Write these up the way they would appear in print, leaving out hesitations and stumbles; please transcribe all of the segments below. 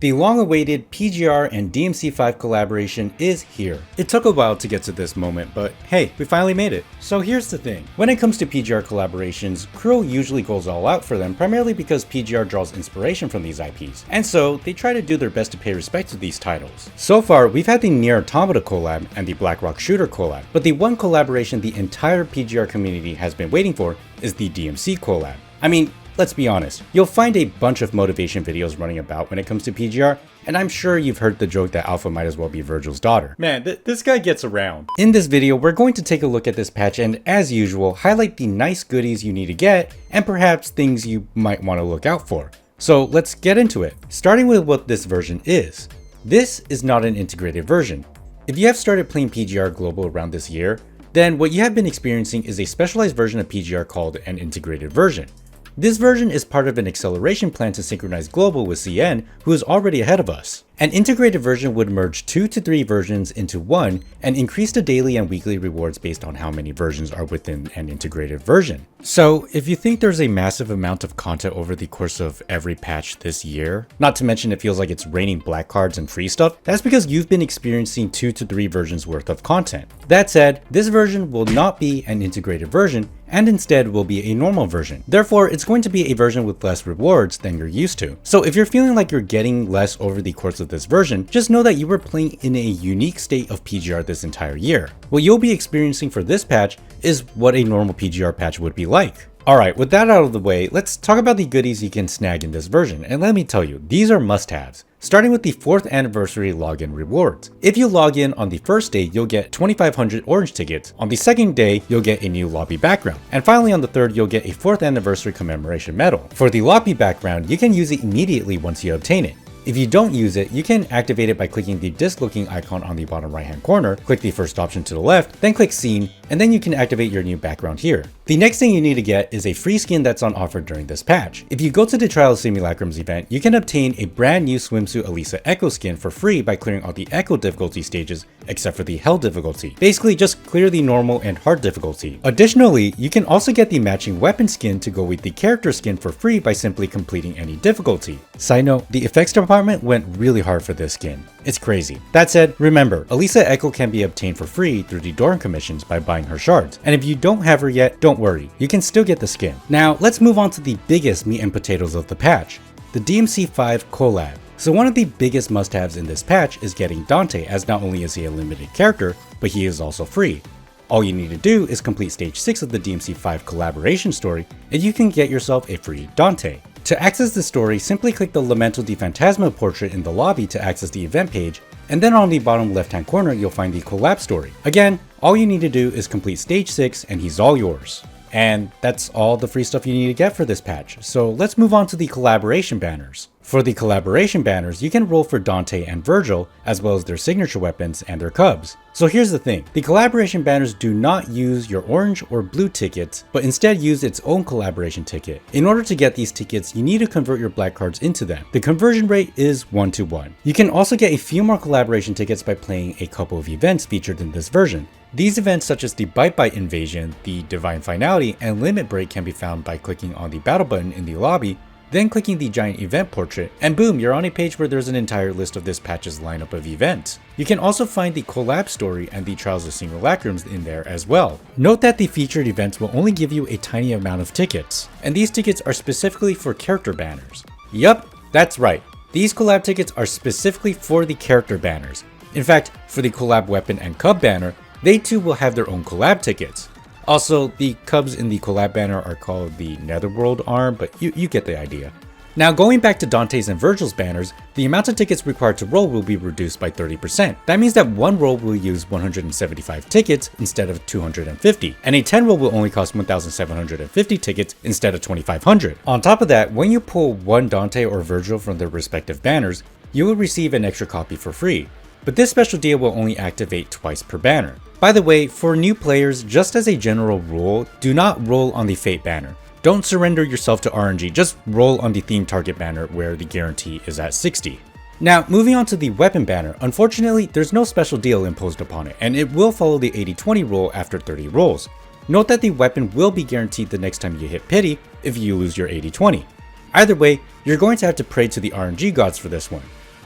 The long-awaited PGR and DMC5 collaboration is here. It took a while to get to this moment, but hey, we finally made it. So here's the thing. When it comes to PGR collaborations, Kuro usually goes all out for them primarily because PGR draws inspiration from these IPs, and so they try to do their best to pay respect to these titles. So far, we've had the Nier Automata collab and the Blackrock Shooter collab, but the one collaboration the entire PGR community has been waiting for is the DMC collab. I mean, let's be honest, you'll find a bunch of motivation videos running about when it comes to PGR, and I'm sure you've heard the joke that Alpha might as well be Vergil's daughter. Man, this guy gets around. In this video, we're going to take a look at this patch and, as usual, highlight the nice goodies you need to get, and perhaps things you might want to look out for. So let's get into it. Starting with what this version is. This is not an integrated version. If you have started playing PGR Global around this year, then what you have been experiencing is a specialized version of PGR called an integrated version. This version is part of an acceleration plan to synchronize Global with CN, who is already ahead of us. An integrated version would merge 2 to 3 versions into one and increase the daily and weekly rewards based on how many versions are within an integrated version. So if you think there's a massive amount of content over the course of every patch this year, not to mention it feels like it's raining black cards and free stuff, that's because you've been experiencing 2 to 3 versions worth of content. That said, this version will not be an integrated version, and instead will be a normal version. Therefore, it's going to be a version with less rewards than you're used to. So if you're feeling like you're getting less over the course of this version, just know that you were playing in a unique state of PGR this entire year. What you'll be experiencing for this patch is what a normal PGR patch would be like. Alright, with that out of the way, let's talk about the goodies you can snag in this version, and let me tell you, these are must-haves. Starting with the 4th anniversary login rewards. If you log in on the first day, you'll get 2,500 orange tickets. On the second day, you'll get a new lobby background. And finally on the third, you'll get a 4th anniversary commemoration medal. For the lobby background, you can use it immediately once you obtain it. If you don't use it, you can activate it by clicking the disc-looking icon on the bottom right-hand corner, click the first option to the left, then click Scene, and then you can activate your new background here. The next thing you need to get is a free skin that's on offer during this patch. If you go to the Trial of Simulacrums event, you can obtain a brand new swimsuit Elisa Echo skin for free by clearing all the Echo difficulty stages, except for the Hell difficulty. Basically, just clear the normal and hard difficulty. Additionally, you can also get the matching weapon skin to go with the character skin for free by simply completing any difficulty. Side note, the effects department went really hard for this skin. It's crazy. That said, remember, Elisa Echo can be obtained for free through the Doran commissions by buying her shards, and if you don't have her yet, don't worry, you can still get the skin. Now, let's move on to the biggest meat and potatoes of the patch, the DMC5 collab. So one of the biggest must-haves in this patch is getting Dante, as not only is he a limited character, but he is also free. All you need to do is complete stage 6 of the DMC5 collaboration story, and you can get yourself a free Dante. To access the story, simply click the Lamento di Fantasma portrait in the lobby to access the event page, and then on the bottom left hand corner you'll find the collab story. Again, all you need to do is complete stage 6 and he's all yours. And that's all the free stuff you need to get for this patch, so let's move on to the collaboration banners. For the collaboration banners, you can roll for Dante and Vergil, as well as their signature weapons and their cubs. So here's the thing, the collaboration banners do not use your orange or blue tickets, but instead use its own collaboration ticket. In order to get these tickets, you need to convert your black cards into them. The conversion rate is 1-to-1. You can also get a few more collaboration tickets by playing a couple of events featured in this version. These events such as the Bite Invasion, the Divine Finality, and Limit Break can be found by clicking on the battle button in the lobby, then clicking the giant event portrait, and boom, you're on a page where there's an entire list of this patch's lineup of events. You can also find the collab story and the Trials of Simulacrums in there as well. Note that the featured events will only give you a tiny amount of tickets, and these tickets are specifically for character banners. Yup, that's right. These collab tickets are specifically for the character banners. In fact, for the collab weapon and cub banner, they too will have their own collab tickets. Also, the cubs in the collab banner are called the Netherworld arm, but you get the idea. Now going back to Dante's and Vergil's banners, the amount of tickets required to roll will be reduced by 30%. That means that one roll will use 175 tickets instead of 250, and a 10 roll will only cost 1,750 tickets instead of 2,500. On top of that, when you pull one Dante or Vergil from their respective banners, you will receive an extra copy for free. But this special deal will only activate twice per banner. By the way, for new players, just as a general rule, do not roll on the Fate banner. Don't surrender yourself to RNG, just roll on the Theme Target banner where the guarantee is at 60. Now, moving on to the Weapon banner, unfortunately, there's no special deal imposed upon it, and it will follow the 80-20 rule after 30 rolls. Note that the weapon will be guaranteed the next time you hit pity if you lose your 80-20. Either way, you're going to have to pray to the RNG gods for this one.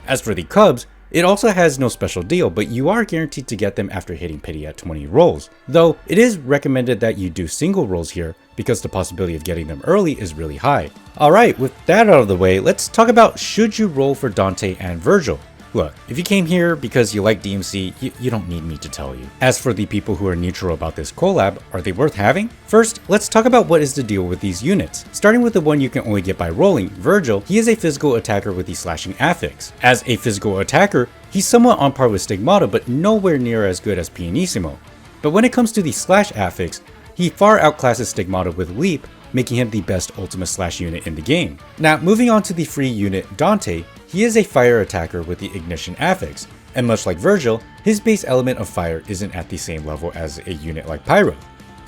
As for the Cubs, it also has no special deal, but you are guaranteed to get them after hitting pity at 20 rolls. Though, it is recommended that you do single rolls here because the possibility of getting them early is really high. Alright, with that out of the way, let's talk about should you roll for Dante and Vergil. Look, if you came here because you like DMC, you don't need me to tell you. As for the people who are neutral about this collab, are they worth having? First, let's talk about what is the deal with these units. Starting with the one you can only get by rolling, Vergil, he is a physical attacker with the slashing affix. As a physical attacker, he's somewhat on par with Stigmata, but nowhere near as good as Pianissimo. But when it comes to the slash affix, he far outclasses Stigmata with Leap, making him the best Ultima slash unit in the game. Now, moving on to the free unit Dante, he is a fire attacker with the ignition affix, and much like Vergil, his base element of fire isn't at the same level as a unit like Pyro.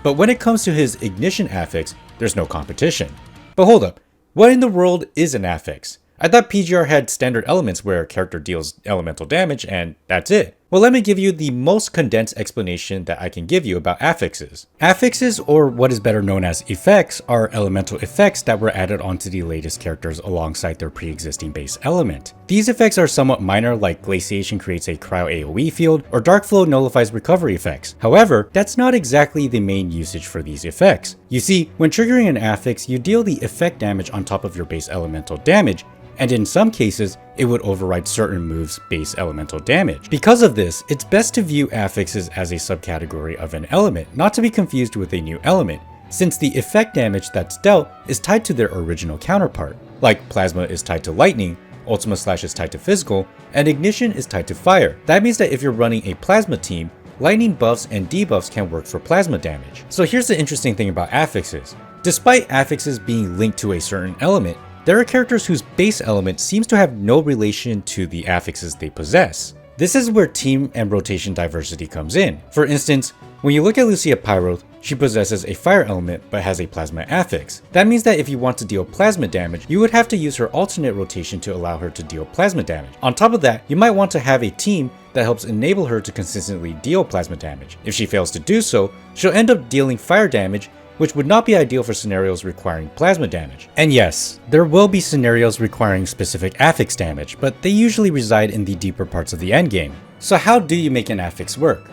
But when it comes to his ignition affix, there's no competition. But hold up, what in the world is an affix? I thought PGR had standard elements where a character deals elemental damage and that's it. Well, let me give you the most condensed explanation that I can give you about affixes. Affixes, or what is better known as effects, are elemental effects that were added onto the latest characters alongside their pre-existing base element. These effects are somewhat minor, like Glaciation creates a cryo AoE field, or Dark Flow nullifies recovery effects. However, that's not exactly the main usage for these effects. You see, when triggering an affix, you deal the effect damage on top of your base elemental damage, and in some cases, it would override certain moves' base elemental damage. Because of this, it's best to view affixes as a subcategory of an element, not to be confused with a new element, since the effect damage that's dealt is tied to their original counterpart. Like Plasma is tied to lightning, Ultima Slash is tied to physical, and Ignition is tied to fire. That means that if you're running a Plasma team, lightning buffs and debuffs can work for plasma damage. So here's the interesting thing about affixes. Despite affixes being linked to a certain element, there are characters whose base element seems to have no relation to the affixes they possess. This is where team and rotation diversity comes in. For instance, when you look at Lucia Pyroth, she possesses a fire element but has a plasma affix. That means that if you want to deal plasma damage, you would have to use her alternate rotation to allow her to deal plasma damage. On top of that, you might want to have a team that helps enable her to consistently deal plasma damage. If she fails to do so, she'll end up dealing fire damage, which would not be ideal for scenarios requiring plasma damage. And yes, there will be scenarios requiring specific affix damage, but they usually reside in the deeper parts of the endgame. So how do you make an affix work?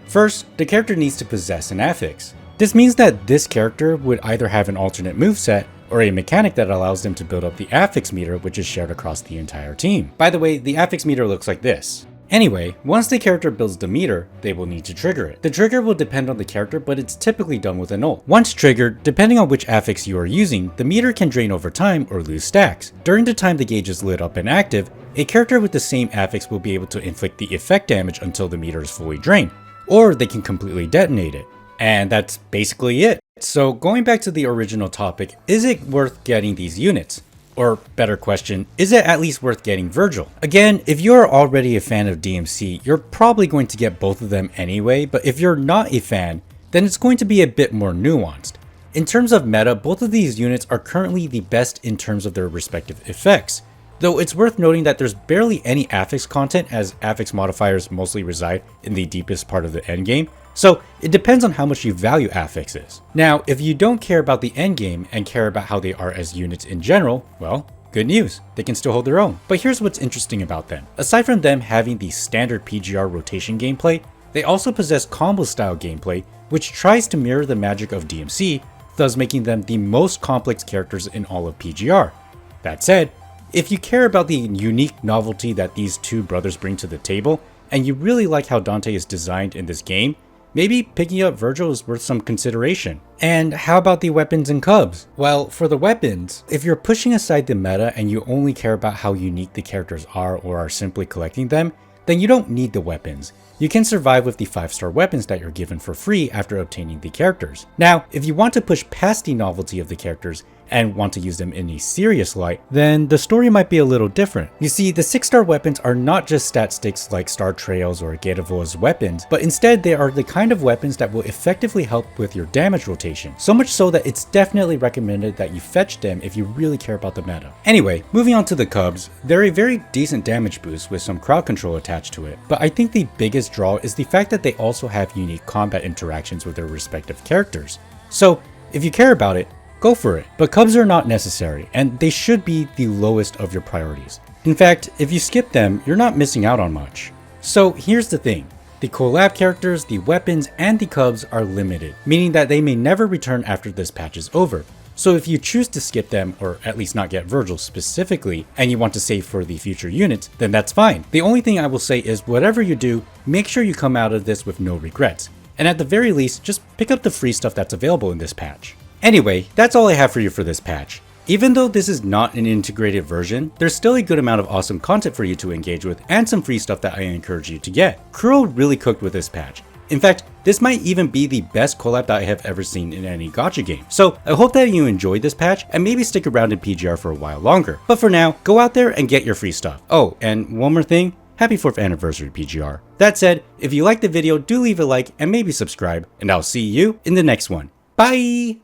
First, the character needs to possess an affix. This means that this character would either have an alternate moveset or a mechanic that allows them to build up the affix meter, which is shared across the entire team. By the way, the affix meter looks like this. Anyway, once the character builds the meter, they will need to trigger it. The trigger will depend on the character, but it's typically done with an ult. Once triggered, depending on which affix you are using, the meter can drain over time or lose stacks. During the time the gauge is lit up and active, a character with the same affix will be able to inflict the effect damage until the meter is fully drained, or they can completely detonate it. And that's basically it. So going back to the original topic, is it worth getting these units? Or better question, is it at least worth getting Vergil? Again, if you're already a fan of DMC, you're probably going to get both of them anyway, but if you're not a fan, then it's going to be a bit more nuanced. In terms of meta, both of these units are currently the best in terms of their respective effects, though it's worth noting that there's barely any affix content as affix modifiers mostly reside in the deepest part of the endgame, so it depends on how much you value affixes. Now, if you don't care about the endgame and care about how they are as units in general, well, good news, they can still hold their own. But here's what's interesting about them. Aside from them having the standard PGR rotation gameplay, they also possess combo style gameplay, which tries to mirror the magic of DMC, thus making them the most complex characters in all of PGR. That said, if you care about the unique novelty that these two brothers bring to the table, and you really like how Dante is designed in this game, maybe picking up Vergil is worth some consideration. And how about the weapons and Cubs? Well, for the weapons, if you're pushing aside the meta and you only care about how unique the characters are or are simply collecting them, then you don't need the weapons. You can survive with the 5-star weapons that you're given for free after obtaining the characters. Now, if you want to push past the novelty of the characters and want to use them in a serious light, then the story might be a little different. You see, the 6-star weapons are not just stat sticks like Star Trails or Gedavo's weapons, but instead they are the kind of weapons that will effectively help with your damage rotation. So much so that it's definitely recommended that you fetch them if you really care about the meta. Anyway, moving on to the Cubs, they're a very decent damage boost with some crowd control attached to it, but I think the biggest draw is the fact that they also have unique combat interactions with their respective characters. So if you care about it, go for it. But Cubs are not necessary, and they should be the lowest of your priorities. In fact, if you skip them, you're not missing out on much. So here's the thing. The collab characters, the weapons, and the cubs are limited, meaning that they may never return after this patch is over. So if you choose to skip them, or at least not get Vergil specifically, and you want to save for the future units, then that's fine. The only thing I will say is whatever you do, make sure you come out of this with no regrets. And at the very least, just pick up the free stuff that's available in this patch. Anyway, that's all I have for you for this patch. Even though this is not an integrated version, there's still a good amount of awesome content for you to engage with and some free stuff that I encourage you to get. Kuro really cooked with this patch. In fact, this might even be the best collab that I have ever seen in any gacha game. So I hope that you enjoyed this patch and maybe stick around in PGR for a while longer. But for now, go out there and get your free stuff. Oh, and one more thing, happy 4th anniversary PGR. That said, if you liked the video, do leave a like and maybe subscribe, and I'll see you in the next one. Bye!